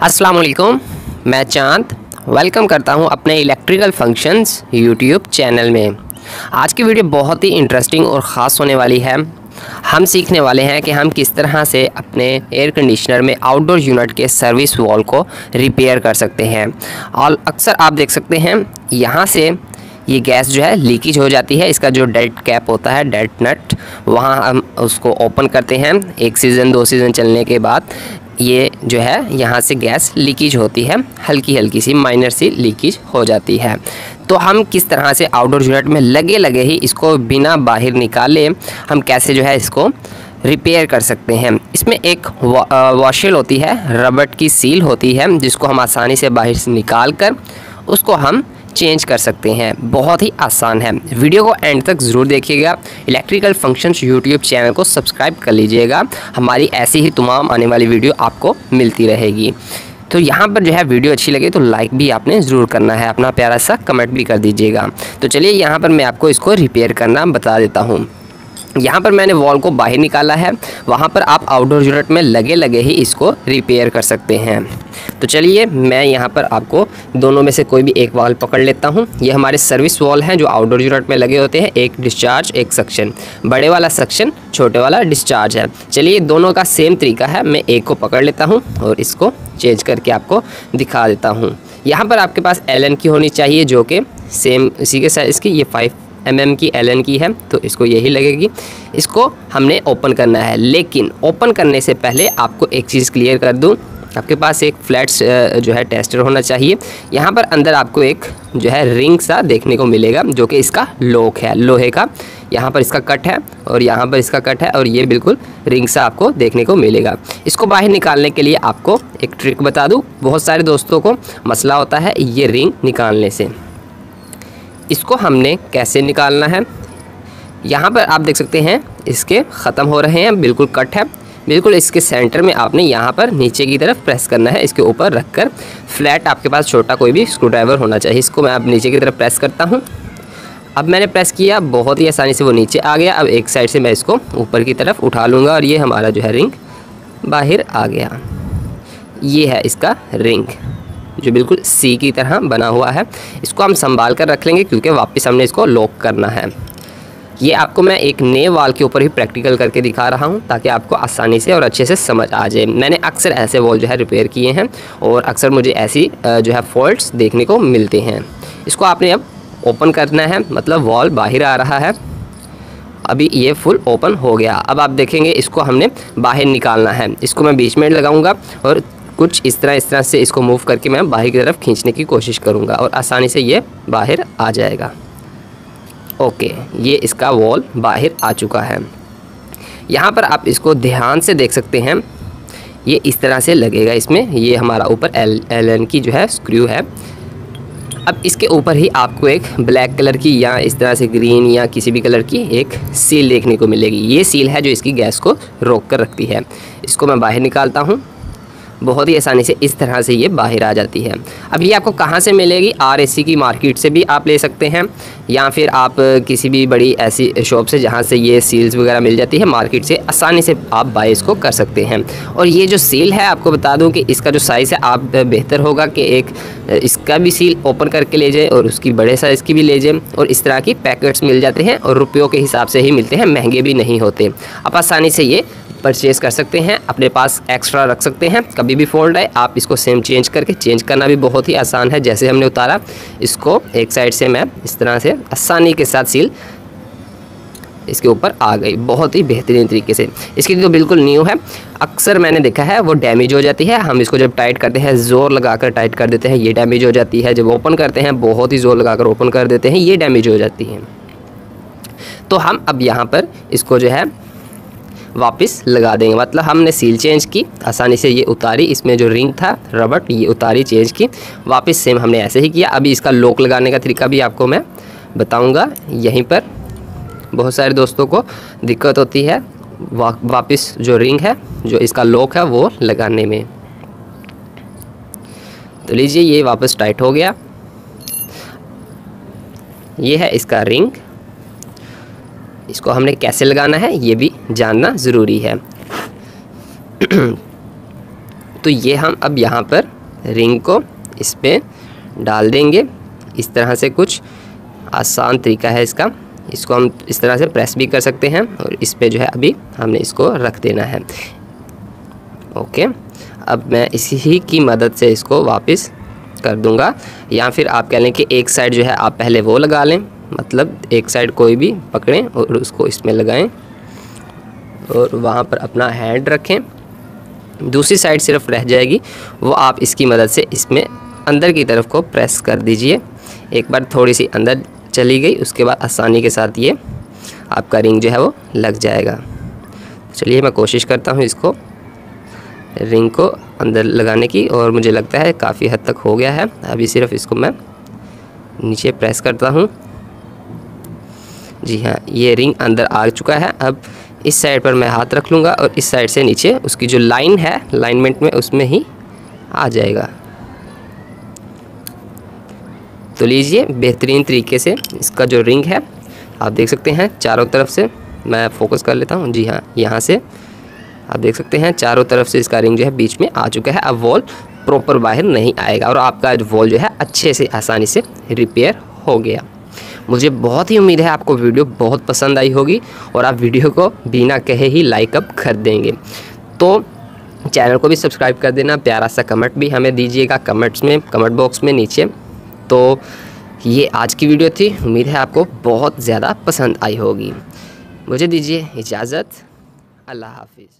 अस्सलाम वालेकुम, मैं चांद वेलकम करता हूं अपने इलेक्ट्रिकल फंक्शंस यूट्यूब चैनल में। आज की वीडियो बहुत ही इंटरेस्टिंग और ख़ास होने वाली है। हम सीखने वाले हैं कि हम किस तरह से अपने एयर कंडीशनर में आउटडोर यूनिट के सर्विस वॉल को रिपेयर कर सकते हैं। और अक्सर आप देख सकते हैं यहाँ से ये गैस जो है लीकेज हो जाती है। इसका जो डेड कैप होता है, डेड नट, वहाँ हम उसको ओपन करते हैं। 1 सीज़न 2 सीज़न चलने के बाद ये जो है यहाँ से गैस लीकेज होती है, हल्की हल्की सी माइनर सी लीकेज हो जाती है। तो हम किस तरह से आउटडोर यूनिट में लगे ही इसको बिना बाहर निकाले हम कैसे जो है इसको रिपेयर कर सकते हैं। इसमें एक वॉशल होती है, रबड़ की सील होती है, जिसको हम आसानी से बाहर से निकाल कर उसको हम चेंज कर सकते हैं। बहुत ही आसान है। वीडियो को एंड तक ज़रूर देखिएगा। इलेक्ट्रिकल फंक्शंस यूट्यूब चैनल को सब्सक्राइब कर लीजिएगा। हमारी ऐसी ही तमाम आने वाली वीडियो आपको मिलती रहेगी। तो यहाँ पर जो है वीडियो अच्छी लगे तो लाइक भी आपने ज़रूर करना है, अपना प्यारा सा कमेंट भी कर दीजिएगा। तो चलिए यहाँ पर मैं आपको इसको रिपेयर करना बता देता हूँ। यहाँ पर मैंने वॉल को बाहर निकाला है, वहाँ पर आप आउटडोर यूनिट में लगे ही इसको रिपेयर कर सकते हैं। तो चलिए मैं यहाँ पर आपको दोनों में से कोई भी एक वॉल पकड़ लेता हूँ। ये हमारे सर्विस वॉल हैं जो आउटडोर यूनिट में लगे होते हैं। एक डिस्चार्ज, एक सक्शन, बड़े वाला सक्शन, छोटे वाला डिस्चार्ज है। चलिए दोनों का सेम तरीका है। मैं एक को पकड़ लेता हूँ और इसको चेंज करके आपको दिखा देता हूँ। यहाँ पर आपके पास एलन की होनी चाहिए जो कि सेम इसी के साइज़ की। ये 5 mm की एलन की है तो इसको यही लगेगी। इसको हमने ओपन करना है, लेकिन ओपन करने से पहले आपको एक चीज़ क्लियर कर दूं। आपके पास एक फ्लैट जो है टेस्टर होना चाहिए। यहाँ पर अंदर आपको एक जो है रिंग सा देखने को मिलेगा जो कि इसका लॉक है, लोहे का। यहाँ पर इसका कट है और यहाँ पर इसका कट है और ये बिल्कुल रिंग सा आपको देखने को मिलेगा। इसको बाहर निकालने के लिए आपको एक ट्रिक बता दूँ। बहुत सारे दोस्तों को मसला होता है ये रिंग निकालने से। इसको हमने कैसे निकालना है, यहाँ पर आप देख सकते हैं इसके ख़त्म हो रहे हैं, बिल्कुल कट है। बिल्कुल इसके सेंटर में आपने यहाँ पर नीचे की तरफ प्रेस करना है। इसके ऊपर रखकर फ्लैट आपके पास छोटा कोई भी स्क्रू ड्राइवर होना चाहिए। इसको मैं अब नीचे की तरफ प्रेस करता हूँ। अब मैंने प्रेस किया, बहुत ही आसानी से वो नीचे आ गया। अब एक साइड से मैं इसको ऊपर की तरफ उठा लूँगा और ये हमारा जो है रिंग बाहर आ गया। ये है इसका रिंग जो बिल्कुल सी की तरह बना हुआ है। इसको हम संभाल कर रख लेंगे क्योंकि वापस हमने इसको लॉक करना है। ये आपको मैं एक नए वॉल के ऊपर ही प्रैक्टिकल करके दिखा रहा हूँ ताकि आपको आसानी से और अच्छे से समझ आ जाए। मैंने अक्सर ऐसे वॉल जो है रिपेयर किए हैं और अक्सर मुझे ऐसी जो है फॉल्ट्स देखने को मिलते हैं। इसको आपने अब ओपन करना है, मतलब वॉल बाहर आ रहा है। अभी ये फुल ओपन हो गया। अब आप देखेंगे इसको हमने बाहर निकालना है। इसको मैं बीच में लगाऊँगा और कुछ इस तरह से इसको मूव करके मैं बाहर की तरफ खींचने की कोशिश करूँगा और आसानी से ये बाहर आ जाएगा। ओके, ये इसका वॉल बाहर आ चुका है। यहाँ पर आप इसको ध्यान से देख सकते हैं, ये इस तरह से लगेगा। इसमें ये हमारा ऊपर एलन की जो है स्क्रू है। अब इसके ऊपर ही आपको एक ब्लैक कलर की या इस तरह से ग्रीन या किसी भी कलर की एक सील देखने को मिलेगी। ये सील है जो इसकी गैस को रोक कर रखती है। इसको मैं बाहर निकालता हूँ। बहुत ही आसानी से इस तरह से ये बाहर आ जाती है। अब ये आपको कहाँ से मिलेगी? RAC की मार्केट से भी आप ले सकते हैं या फिर आप किसी भी बड़ी ऐसी शॉप से जहाँ से ये सील्स वगैरह मिल जाती है, मार्केट से आसानी से आप बाय इसको कर सकते हैं। और ये जो सील है आपको बता दूं कि इसका जो साइज़ है, आप बेहतर होगा कि एक इसका भी सील ओपन करके ले जाए और उसकी बड़े साइज़ की भी ले जाए। और इस तरह की पैकेट्स मिल जाते हैं और रुपयों के हिसाब से ही मिलते हैं, महंगे भी नहीं होते। आप आसानी से ये परचेज कर सकते हैं, अपने पास एक्स्ट्रा रख सकते हैं। कभी भी फॉल्ट आए आप इसको सेम चेंज करना भी बहुत ही आसान है। जैसे हमने उतारा, इसको एक साइड से मैं इस तरह से आसानी के साथ सील इसके ऊपर आ गई, बहुत ही बेहतरीन तरीके से। इसकी तो बिल्कुल न्यू है। अक्सर मैंने देखा है वो डैमेज हो जाती है। हम इसको जब टाइट करते हैं, ज़ोर लगाकर टाइट कर देते हैं, ये डैमेज हो जाती है। जब ओपन करते हैं, बहुत ही ज़ोर लगाकर ओपन कर देते हैं, ये डैमेज हो जाती है। तो हम अब यहाँ पर इसको जो है वापस लगा देंगे। मतलब हमने सील चेंज की, आसानी से ये उतारी, इसमें जो रिंग था रबड़ ये उतारी, चेंज की, वापस सेम हमने ऐसे ही किया। अभी इसका लॉक लगाने का तरीका भी आपको मैं बताऊंगा। यहीं पर बहुत सारे दोस्तों को दिक्कत होती है वापस जो रिंग है, जो इसका लॉक है, वो लगाने में। तो लीजिए ये वापस टाइट हो गया। ये है इसका रिंग। इसको हमने कैसे लगाना है ये भी जानना ज़रूरी है। तो ये हम अब यहाँ पर रिंग को इस पर डाल देंगे। इस तरह से कुछ आसान तरीका है इसका। इसको हम इस तरह से प्रेस भी कर सकते हैं और इस पे जो है अभी हमने इसको रख देना है। ओके, अब मैं इसी की मदद से इसको वापस कर दूंगा, या फिर आप कह लें कि एक साइड जो है आप पहले वो लगा लें, मतलब एक साइड कोई भी पकड़ें और उसको इसमें लगाएं और वहाँ पर अपना हैंड रखें। दूसरी साइड सिर्फ रह जाएगी, वो आप इसकी मदद से इसमें अंदर की तरफ को प्रेस कर दीजिए। एक बार थोड़ी सी अंदर चली गई, उसके बाद आसानी के साथ ये आपका रिंग जो है वो लग जाएगा। चलिए मैं कोशिश करता हूँ इसको रिंग को अंदर लगाने की, और मुझे लगता है काफ़ी हद तक हो गया है। अभी सिर्फ इसको मैं नीचे प्रेस करता हूँ। जी हाँ, ये रिंग अंदर आ चुका है। अब इस साइड पर मैं हाथ रख लूँगा और इस साइड से नीचे उसकी जो लाइन है लाइनमेंट में उसमें ही आ जाएगा। तो लीजिए, बेहतरीन तरीके से इसका जो रिंग है आप देख सकते हैं चारों तरफ से। मैं फोकस कर लेता हूँ। जी हाँ, यहाँ से आप देख सकते हैं चारों तरफ से इसका रिंग जो है बीच में आ चुका है। अब वॉल प्रॉपर बाहर नहीं आएगा और आपका वॉल जो है अच्छे से आसानी से रिपेयर हो गया। मुझे बहुत ही उम्मीद है आपको वीडियो बहुत पसंद आई होगी और आप वीडियो को बिना कहे ही लाइक अप कर देंगे। तो चैनल को भी सब्सक्राइब कर देना, प्यारा सा कमेंट भी हमें दीजिएगा कमेंट बॉक्स में नीचे। तो ये आज की वीडियो थी, उम्मीद है आपको बहुत ज़्यादा पसंद आई होगी। मुझे दीजिए इजाज़त, अल्लाह हाफिज़।